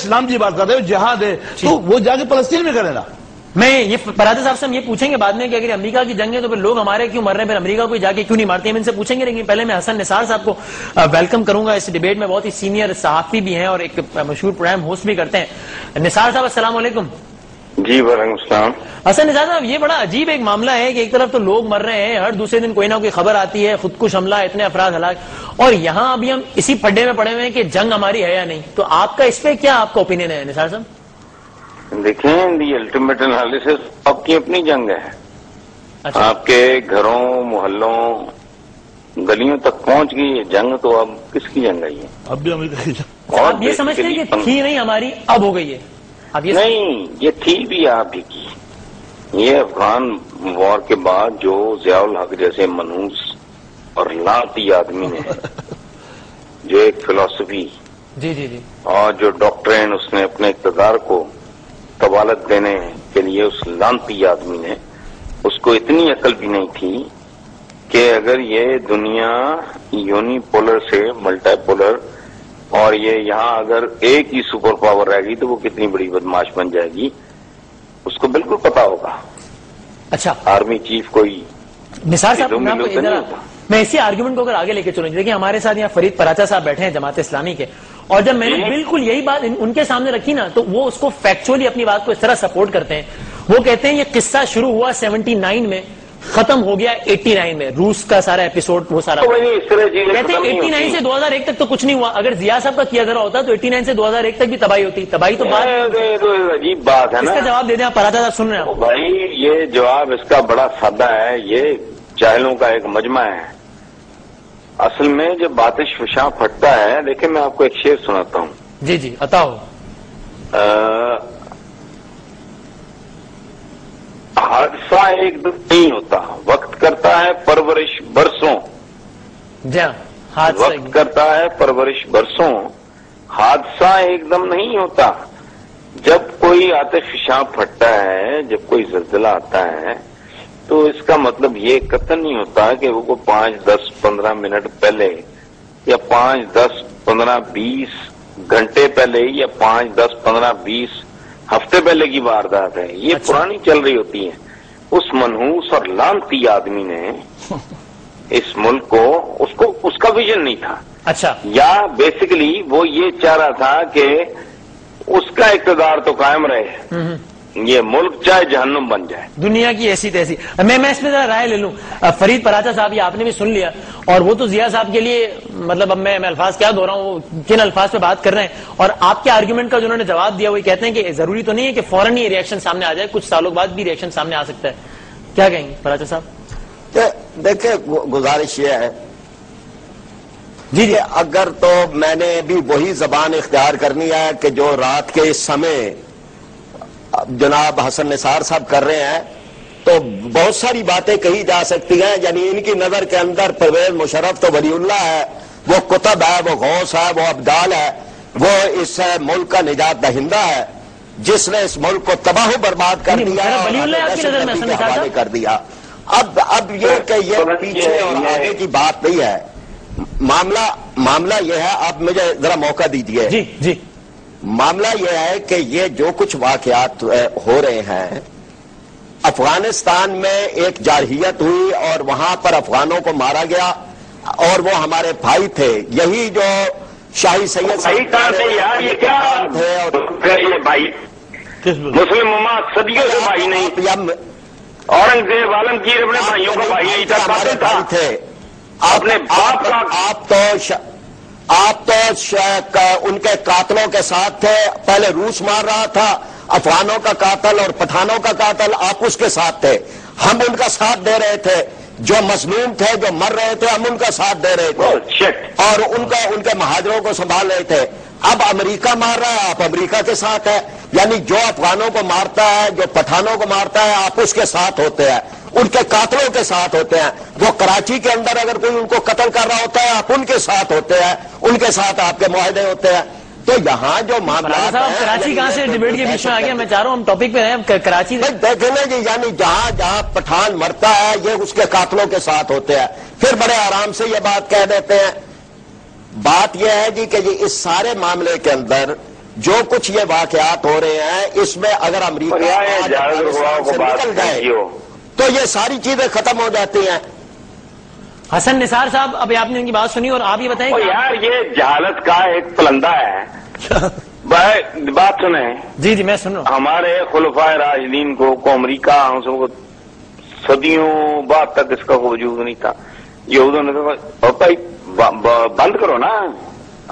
اسلام کی بات کر رہے ہو، جہاد ہے، تو وہ جا کے فلسطین میں کرے نا. میں یہ پراتے صاحب سے ہم یہ پوچھیں گے بعد میں کہ اگر امریکہ کی جنگ ہے تو پھر لوگ ہمارے کیوں مر رہے ہیں، پھر امریکہ کو جا کے کیوں نہیں مارتے، ہم ان سے پوچھیں گے. لیکن پہلے میں حسن نثار صاحب کو ویلکم کروں گا اس ڈیبیٹ میں. بہت ہی سینئر صحافی بھی ہیں اور ایک مشہور پروگرام ہوسٹ بھی کرتے ہیں. نثار صاحب السلام علیکم. جی وعلیکم السلام. حسن نثار صاحب یہ بڑا عجیب ایک معاملہ ہے کہ ایک طرف تو لوگ مر رہے ہیں، ہر دوسرے دن کوئی نہ کوئی خبر آتی ہے خودکش حملہ، اتنے افراد ہلاک، اور یہاں ابھی ہم اسی پھڈے میں پڑے ہوئے ہیں کہ جنگ ہماری ہے یا نہیں. تو آپ کا اس پہ کیا آپ کا اوپینین ہے نثار صاحب؟ دیکھیں دی الٹیمیٹ انالیسس آپ کی اپنی جنگ ہے. اچھا. آپ کے گھروں محلوں گلیوں تک پہنچ گئی جنگ، تو اب کس کی جنگ ہے یہ؟ اب بھی امریکہ کی جنگ. آپ یہ سمجھتے ہیں کہ تھی نہیں ہماری، اب ہو گئی ہے؟ نہیں، یہ تھی بھی آپ ہی کی. یہ افغان وار کے بعد جو ضیاء الحق جیسے منحوس اور لاتی آدمی نے جو ایک فلسفی جی جی جی اور جو ڈاکٹرین اس نے اپنے اقتدار کو طوالت دینے کے لیے اس لانتی آدمی نے، اس کو اتنی عقل بھی نہیں تھی کہ اگر یہ دنیا یونی پولر سے ملٹی پولر اور یہ یہاں اگر ایک ہی سپر پاور رہ گئی تو وہ کتنی بڑی بدماش بن جائے گی، اس کو بالکل پتا ہوگا. اچھا آرمی چیف کوئی نثار صاحب میں اسی آرگیومنٹ کو اگر آگے لے کے چلوں. دیکھیں ہمارے ساتھ یہاں فرید پراچا صاحب بیٹھے ہیں جماعت اسلامی کے، اور جب میں نے بالکل یہی بات ان کے سامنے رکھی نا تو وہ اس کو فیکچولی اپنی بات کو اس طرح سپورٹ کرتے ہیں. وہ کہتے ہیں یہ قصہ شروع ہوا 79 میں، ختم ہو گیا 89 میں، روس کا سارا ایپیسوڈ وہ سارا. کہتے ہیں 89 سے 2001 تک تو کچھ نہیں ہوا. اگر ضیاء صاحب کا کیا ذرا ہوتا تو 89 سے 2001 تک بھی تباہی ہوتی. تباہی تو بعد عجیب بات ہے نا. اس کا جواب دے دیں آپ. پراچا صاحب سن رہے ہیں بھائی، یہ جواب اس کا بڑا سادہ ہے. یہ جاہلوں کا ایک مجمع ہے. اصل میں جب آتش فشاں پھٹتا ہے، دیکھیں میں آپ کو ایک شعر سناتا ہوں. جی جی عطا ہو. حادثہ ایک دم نہیں ہوتا، وقت کرتا ہے پرورش برسوں. جی ہاں، وقت کرتا ہے پرورش برسوں. حادثہ ایک دم نہیں ہوتا. جب کوئی آتش فشاں پھٹتا ہے، جب کوئی زلزلہ آتا ہے، تو اس کا مطلب یہ قطعاً نہیں ہوتا کہ وہ 5, 10, 15 منٹ پہلے یا 5, 10, 15, 20 گھنٹے پہلے یا 5, 10, 15, 20 ہفتے پہلے کی واردات ہے. یہ پرانی چل رہی ہوتی ہے. اس منحوس اور لانتی آدمی نے اس ملک کو اس کا ویژن نہیں تھا. اچھا. یا بیسیکلی وہ یہ چاہ رہا تھا کہ اس کا اقتدار تو قائم رہے، یہ ملک چاہے جہنم بن جائے. دنیا کی ایسی تیسی. میں اس میں ذرا رائے لے لوں. فرید پراچا صاحب یہ آپ نے بھی سن لیا، اور وہ تو ضیاء صاحب کے لیے مطلب اب میں الفاظ کیا دو رہا ہوں، وہ کن الفاظ پہ بات کر رہے ہیں. اور آپ کے آرگیومنٹ کا جو انہوں نے جواب دیا وہ کہتے ہیں کہ ضروری تو نہیں ہے کہ فوراً ہی ریئیکشن سامنے آ جائے، کچھ سالوں بعد بھی ریئیکشن سامنے آ سکتا ہے. کیا کہیں گے پراچا صاحب؟ دیکھیں گزارش یہ ہے جی اگر تو میں نے بھی وہی زبان اختیار کرنی ہے کہ جو رات کے اس سمے جناب حسن نثار صاحب کر رہے ہیں، تو بہت ساری باتیں کہی جا سکتی ہیں. یعنی ان کی نظر کے اندر پرویز مشرف تو ولی اللہ ہے، وہ قطب ہے، وہ غوث ہے، وہ ابدال ہے، وہ اس ملک کا نجات دہندہ ہے جس نے اس ملک کو تباہ و برباد کر دیا حوالے کر دیا. اب یہ کہ یہ پیچھے اور آگے کی بات نہیں ہے. معاملہ یہ ہے. اب مجھے ذرا موقع دیجیے. جی جی. معاملہ یہ ہے کہ یہ جو کچھ واقعات ہو رہے ہیں، افغانستان میں ایک جارحیت ہوئی اور وہاں پر افغانوں کو مارا گیا، اور وہ ہمارے بھائی تھے. یہی جو شاہی سید تھے مسلم امت صدیوں سے بھائی نہیں. اورنگزیب عالمگیر اپنے بھائیوں کا بھائی نہیں تھا. تھے آپ تو ان کے قاتلوں کے ساتھ تھے. پہلے روس مار رہا تھا، افغانوں کا قاتل اور پٹھانوں کا قاتل، آپ اس کے ساتھ تھے. ہم ان کا ساتھ دے رہے تھے. جو مظلوم تھے، جو مر رہے تھے، ہم ان کا ساتھ دے رہے تھے اور ان کے مہاجروں کو سنبھال رہے تھے. اب امریکہ مار رہا ہے، آپ امریکہ کے ساتھ ہیں. یعنی جو افغانوں کو مارتا ہے، جو پٹھانوں کو مارتا ہے، آپ اس کے ساتھ ہوتے ہیں، ان کے قاتلوں کے ساتھ ہوتے ہیں. وہ کراچی کے اندر اگر کوئی ان کو قتل کر رہا ہوتا ہے، آپ ان کے ساتھ ہوتے ہیں، ان کے ساتھ آپ کے معاہدے ہوتے ہیں. تو یہاں جو معاملات کراچی کہاں سے ڈیبیٹ کے بیچ میں آ گیا؟ میں چاہ رہا ہوں ہم ٹاپک پہ ہیں. کراچی دیکھیں نا جی، یعنی جہاں پٹھان مرتا ہے یہ اس کے قاتلوں کے ساتھ ہوتے ہیں. پھر بڑے آرام سے یہ بات کہہ دیتے ہیں. بات یہ ہے جی کہ اس سارے معاملے کے اندر جو کچھ یہ واقعات ہو رہے ہیں اس میں اگر امریکہ سے نکل جائے تو یہ ساری چیزیں ختم ہو جاتی ہیں. حسن نثار صاحب، ابھی آپ نے ان کی بات سنی اور آپ یہ بتائیں یار یہ جہالت کا ایک پلندہ ہے. بات سنیں. جی میں سن رہا ہوں. ہمارے خلفائے راشدین کو امریکہ ہم سب کو صدیوں بعد تک اس کا وجود نہیں تھا. یہودوں نے کہا بند کرو نا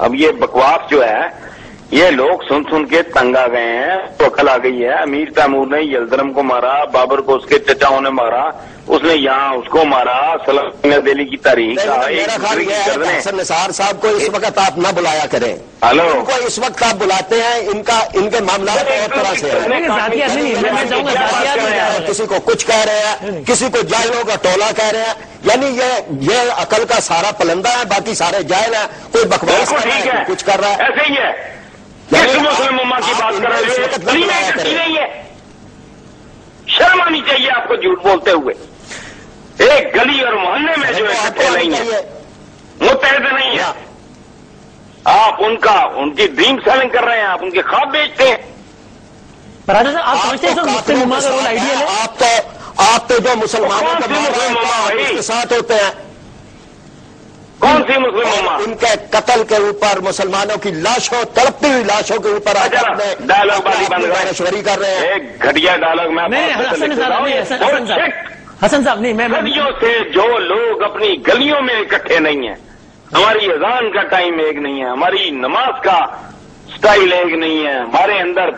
اب یہ بکواس جو ہے. یہ لوگ سن سن کے تنگ آ گئے ہیں، تو عقل آ گئی ہے. امیر تیمور نے یلدرم کو مارا، بابر کو اس کے چچاؤں نے مارا، اس نے یہاں اس کو مارا. سلطنت دلی کی تاریخ حسن نثار صاحب کو اس وقت آپ نہ بلایا کریں. ہلو، ان کو اس وقت آپ بلاتے ہیں، ان کے معاملات اور طرح سے کسی کو کچھ کہہ رہے ہیں، کسی کو جاہلوں کا ٹولہ کہہ رہے ہیں. یعنی یہ عقل کا سارا پلندہ ہے، باقی سارے جاہل ہیں. کوئی بکواس کر رہا ہے، کچھ کر رہا ہے. ایسے ہی ہے. مسلم امہ کی بات کر رہے ہیں. شرم آنی چاہیے آپ کو جھوٹ بولتے ہوئے. ایک گلی اور محلے میں جو اکٹھے نہیں ہیں، متحد نہیں ہیں. آپ ان کی ڈریم سیلنگ کر رہے ہیں، آپ ان کے خواب بیچتے ہیں. راجا صاحب، آپ سمجھتے ہیں مسلم امہ کا رول آئیڈیل ہے؟ آپ تو جو مسلمانوں کے ساتھ ہوتے ہیں، کون سی مسلم امہ؟ ان کے قتل کے اوپر، مسلمانوں کی لاشوں، تڑپتی ہوئی لاشوں کے اوپر ڈائلاگ بازی بند مشوری کر رہے ہیں. ایک گھٹیا ڈائلاگ میں حسن صاحب نہیں، صدیوں سے جو لوگ اپنی گلیوں میں اکٹھے نہیں ہیں، ہماری اذان کا ٹائم ایک نہیں ہے، ہماری نماز کا سٹائل ایک نہیں ہے، ہمارے اندر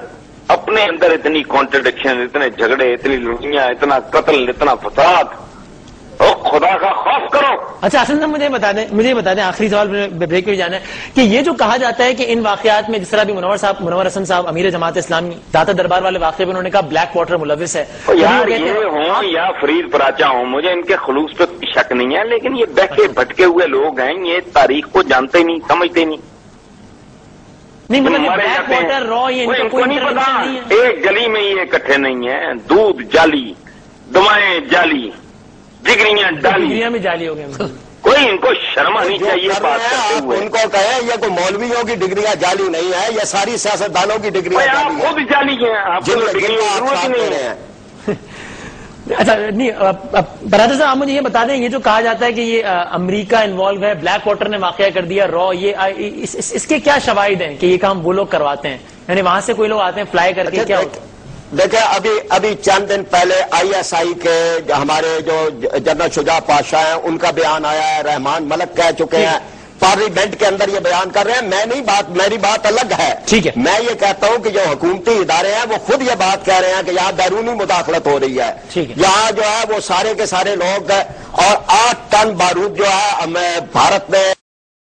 اپنے اندر اتنی کانٹرڈکشن، اتنے جھگڑے، اتنی لڑیاں، اتنا قتل، اتنا فساد. او خدا کا خوف کرو. اچھا حسن صاحب، مجھے بتا دیں آخری سوال بریک پہ جانا ہے کہ یہ جو کہا جاتا ہے کہ ان واقعات میں جس طرح بھی منور حسن صاحب امیر جماعت اسلامی داتا دربار والے واقعے میں انہوں نے کہا بلیک واٹر ملوث ہے. یار یہ ہوں یا فرید پراچا ہوں، مجھے ان کے خلوص پہ کوئی شک نہیں ہے، لیکن یہ بہکے بھٹکے ہوئے لوگ ہیں، یہ تاریخ کو جانتے نہیں، سمجھتے نہیں. بلیک واٹر را یہ نہیں پتا. ایک گلی میں یہ اکٹھے نہیں ہیں. دودھ جالی، دمائیں جالی، ڈگریاں میں جالی ہو گئے. کوئی ان کو شرم آنی چاہیے بات کرتے ہوئے. ان کو کہیں یہ کوئی مولویوں کی ڈگریاں جالی نہیں ہے، یہ ساری سیاستدانوں کی ڈگریاں آپ خود جالی ہیں، آپ کو ڈگریوں کی ضرورت ہی نہیں ہے. اچھا نہیں برادر صاحب، آپ مجھے یہ بتا دیں، یہ جو کہا جاتا ہے کہ یہ امریکہ انوالو ہے، بلیک واٹر نے واقعہ کر دیا، را، یہ اس کے کیا شواہد ہیں کہ یہ کام وہ لوگ کرواتے ہیں؟ یعنی وہاں سے کوئی لوگ آتے ہیں فلائی کر کے؟ کیا دیکھیں ابھی چند دن پہلے ISI کے ہمارے جو جنرل شجاع پاشا ہیں ان کا بیان آیا ہے، رحمان ملک کہہ چکے ہیں، پارلیمنٹ کے اندر یہ بیان کر رہے ہیں. میری بات الگ ہے. ٹھیک ہے، میں یہ کہتا ہوں کہ جو حکومتی ادارے ہیں وہ خود یہ بات کہہ رہے ہیں کہ یہاں بیرونی مداخلت ہو رہی ہے. یہاں جو ہے وہ سارے کے سارے لوگ اور 8 ٹن بارود جو ہے بھارت میں